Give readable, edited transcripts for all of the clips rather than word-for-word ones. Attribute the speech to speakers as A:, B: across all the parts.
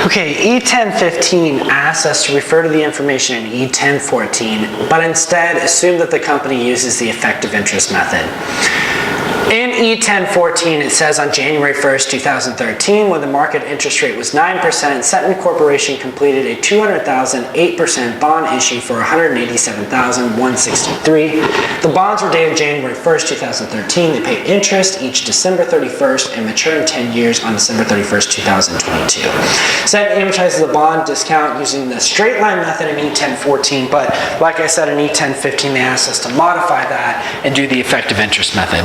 A: Okay, E1015 asks us to refer to the information in E1014, but instead assume that the company uses the effective interest method. In E1014, it says on January 1st, 2013, when the market interest rate was 9%, Sutton Corporation completed a $200,000 8% bond issue for $187,163. The bonds were dated January 1st, 2013. They pay interest each December 31st and mature in 10 years on December 31st, 2022. Sutton amortizes the bond discount using the straight line method in E1014, but like I said in E1015, they asked us to modify that and do the effective interest method.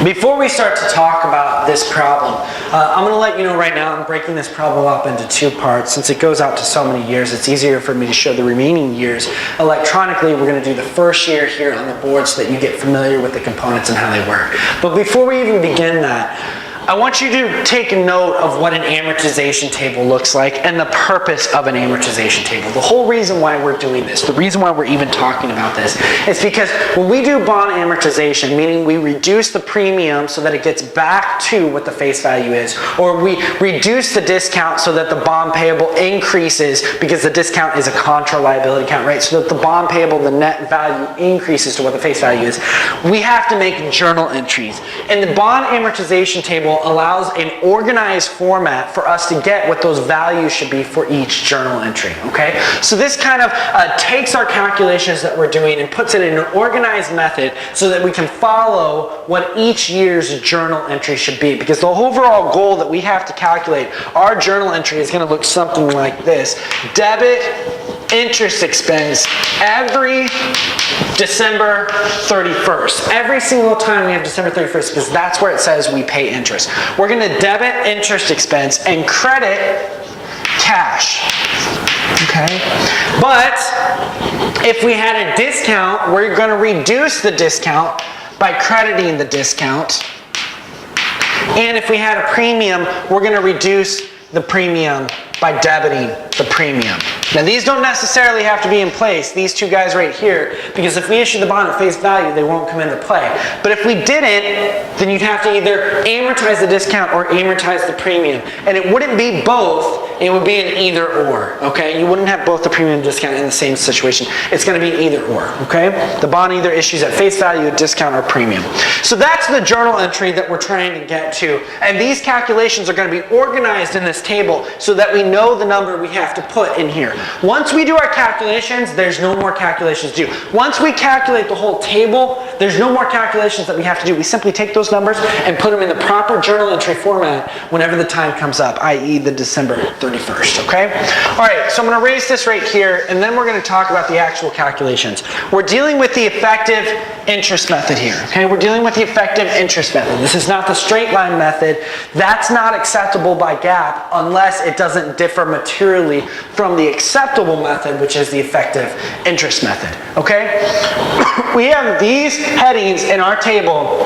A: Before we start to talk about this problem, I'm going to let you know right now I'm breaking this problem up into two parts. Since it goes out to so many years, it's easier for me to show the remaining years electronically. We're going to do the first year here on the board so that you get familiar with the components and how they work. But before we even begin that, I want you to take a note of what an amortization table looks like and the purpose of an amortization table. The whole reason why we're doing this, the reason why we're even talking about this, is because when we do bond amortization, meaning we reduce the premium so that it gets back to what the face value is, or we reduce the discount so that the bond payable increases because the discount is a contra liability account, right? So that the bond payable, the net value increases to what the face value is, we have to make journal entries. And the bond amortization table allows an organized format for us to get what those values should be for each journal entry, okay? So this kind of takes our calculations that we're doing and puts it in an organized method so that we can follow what each year's journal entry should be, because the overall goal that we have to calculate, our journal entry is going to look something like this. Debit interest expense every December 31st. Every single time we have December 31st, because that's where it says we pay interest. We're going to debit interest expense and credit cash. Okay? But if we had a discount, we're going to reduce the discount by crediting the discount. And if we had a premium, we're going to reduce the premium by debiting the premium. Now these don't necessarily have to be in place, these two guys right here, because if we issue the bond at face value, they won't come into play. But if we didn't, then you'd have to either amortize the discount or amortize the premium. And it wouldn't be both, it would be an either or, okay? You wouldn't have both the premium and discount in the same situation. It's gonna be either or, okay? The bond either issues at face value, discount, or premium. So that's the journal entry that we're trying to get to. And these calculations are gonna be organized in this table so that we know the number we have to put in here. Once we do our calculations, there's no more calculations to do. Once we calculate the whole table, there's no more calculations that we have to do. We simply take those numbers and put them in the proper journal entry format whenever the time comes up, i.e. the December 31st, okay? All right, so I'm gonna erase this right here, and then we're gonna talk about the actual calculations. We're dealing with the effective interest method here, okay? We're dealing with the effective interest method. This is not the straight line method. That's not acceptable by GAAP unless it doesn't differ materially from the acceptable method, which is the effective interest method, okay? We have these headings in our table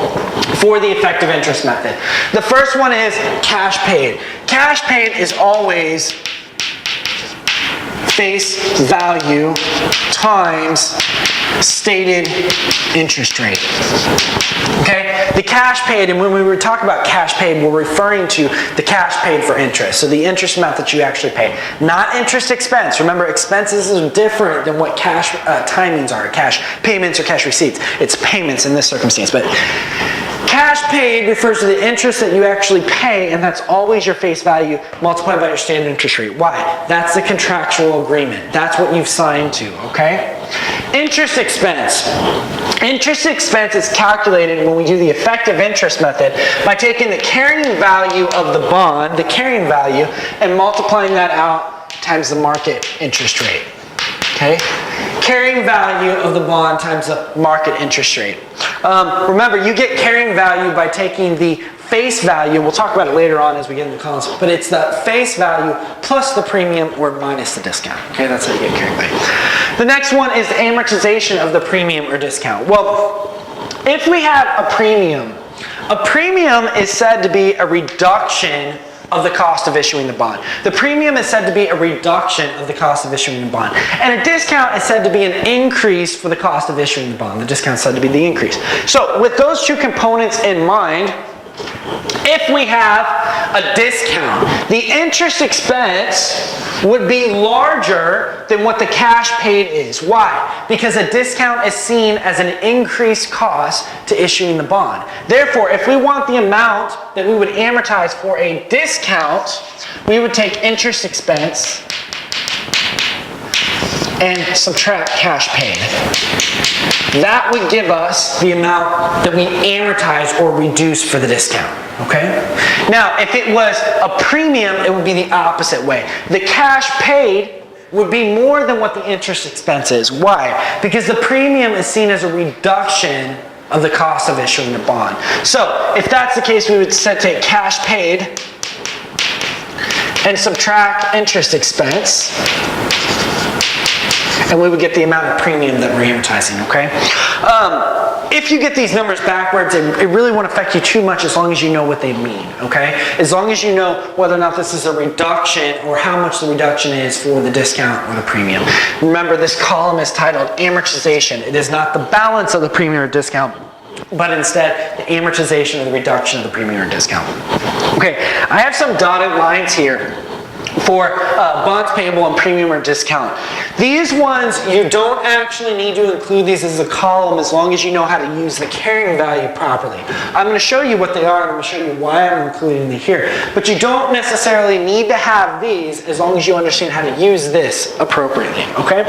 A: for the effective interest method. The first one is cash paid. Cash paid is always face value times stated interest rate. Okay? The cash paid, and when we were talking about cash paid, we're referring to the cash paid for interest. So the interest amount that you actually pay. Not interest expense. Remember, expenses is different than what cash timings are, cash payments or cash receipts. It's payments in this circumstance. But cash paid refers to the interest that you actually pay, and that's always your face value multiplied by your standard interest rate. Why? That's the contractual agreement. That's what you've signed to, okay? Interest expense. Interest expense is calculated when we do the effective interest method by taking the carrying value of the bond, the carrying value, and multiplying that out times the market interest rate, okay? Carrying value of the bond times the market interest rate. Remember, you get carrying value by taking the face value, we'll talk about it later on as we get into the columns, but it's the face value plus the premium or minus the discount. Okay, that's how you get carrying value. The next one is the amortization of the premium or discount. Well, if we have a premium is said to be a reduction of the cost of issuing the bond. The premium is said to be a reduction of the cost of issuing the bond. And a discount is said to be an increase for the cost of issuing the bond. The discount is said to be the increase. So with those two components in mind, if we have a discount, the interest expense would be larger than what the cash paid is. Why? Because a discount is seen as an increased cost to issuing the bond. Therefore, if we want the amount that we would amortize for a discount, we would take interest expense and subtract cash paid. That would give us the amount that we amortize or reduce for the discount, okay? Now, if it was a premium, it would be the opposite way. The cash paid would be more than what the interest expense is. Why? Because the premium is seen as a reduction of the cost of issuing the bond. So, if that's the case, we would take cash paid and subtract interest expense, and we would get the amount of premium that we're amortizing, okay? If you get these numbers backwards, it really won't affect you too much as long as you know what they mean, okay? As long as you know whether or not this is a reduction or how much the reduction is for the discount or the premium. Remember, this column is titled amortization. It is not the balance of the premium or discount, but instead the amortization or the reduction of the premium or discount. Okay, I have some dotted lines here for bonds payable and premium or discount. These ones, you don't actually need to include these as a column as long as you know how to use the carrying value properly. I'm going to show you what they are, and I'm going to show you why I'm including them here. But you don't necessarily need to have these as long as you understand how to use this appropriately, okay?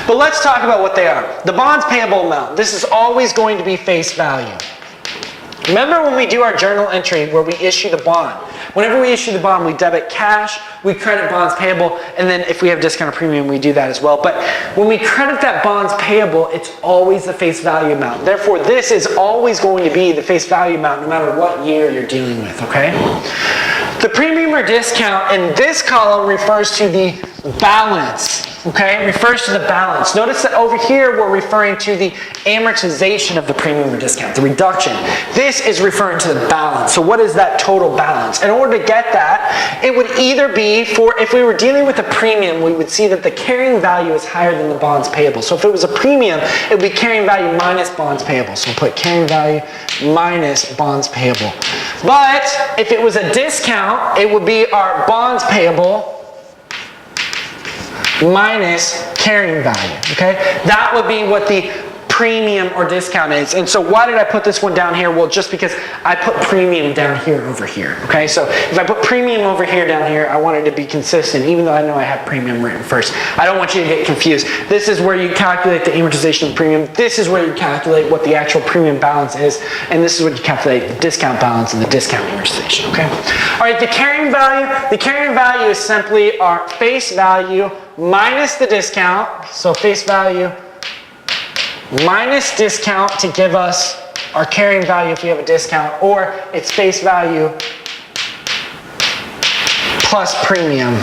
A: But let's talk about what they are. The bonds payable amount. This is always going to be face value. Remember when we do our journal entry where we issue the bond? Whenever we issue the bond, we debit cash, we credit bonds payable, and then if we have discount or premium, we do that as well. But when we credit that bonds payable, it's always the face value amount. Therefore, this is always going to be the face value amount no matter what year you're dealing with, okay? The premium or discount in this column refers to the balance, okay? Refers to the balance. Notice that over here we're referring to the amortization of the premium or discount, the reduction. This is referring to the balance. So what is that total balance? In order to get that, it would either be for, if we were dealing with a premium, we would see that the carrying value is higher than the bonds payable. So if it was a premium, it would be carrying value minus bonds payable. So we'll put carrying value minus bonds payable. But if it was a discount, it would be our bonds payable minus carrying value, okay? That would be what the premium or discount is. And so why did I put this one down here? Well, just because I put premium down here over here, okay? So if I put premium over here down here, I want it to be consistent, even though I know I have premium written first. I don't want you to get confused. This is where you calculate the amortization of premium. This is where you calculate what the actual premium balance is. And this is what you calculate the discount balance and the discount amortization, okay? All right, the carrying value is simply our face value minus the discount. So face value minus discount to give us our carrying value if we have a discount, or it's face value plus premium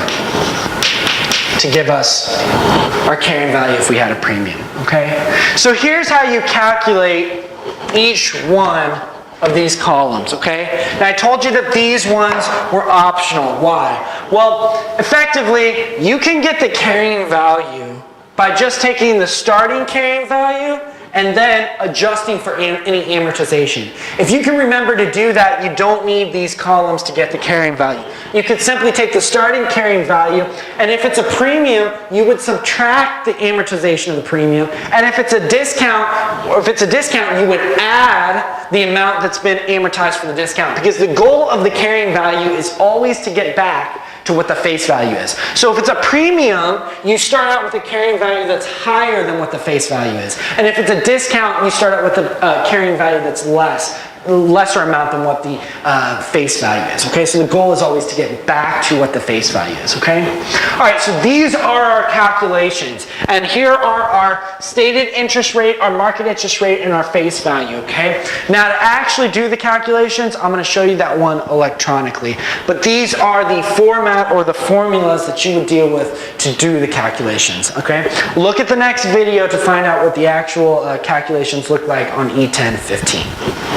A: to give us our carrying value if we had a premium, okay? So here's how you calculate each one of these columns, okay? Now I told you that these ones were optional. Why? Well, effectively, you can get the carrying value by just taking the starting carrying value and then adjusting for any amortization. If you can remember to do that, you don't need these columns to get the carrying value. You could simply take the starting carrying value, and if it's a premium, you would subtract the amortization of the premium, and if it's a discount, you would add the amount that's been amortized for the discount, because the goal of the carrying value is always to get back to what the face value is. So if it's a premium, you start out with a carrying value that's higher than what the face value is. And if it's a discount, you start out with a carrying value that's lesser amount than what the face value is, okay? So the goal is always to get back to what the face value is, okay? All right, so these are our calculations. And here are our stated interest rate, our market interest rate, and our face value, okay? Now to actually do the calculations, I'm gonna show you that one electronically. But these are the format or the formulas that you would deal with to do the calculations, okay? Look at the next video to find out what the actual calculations look like on E10 15.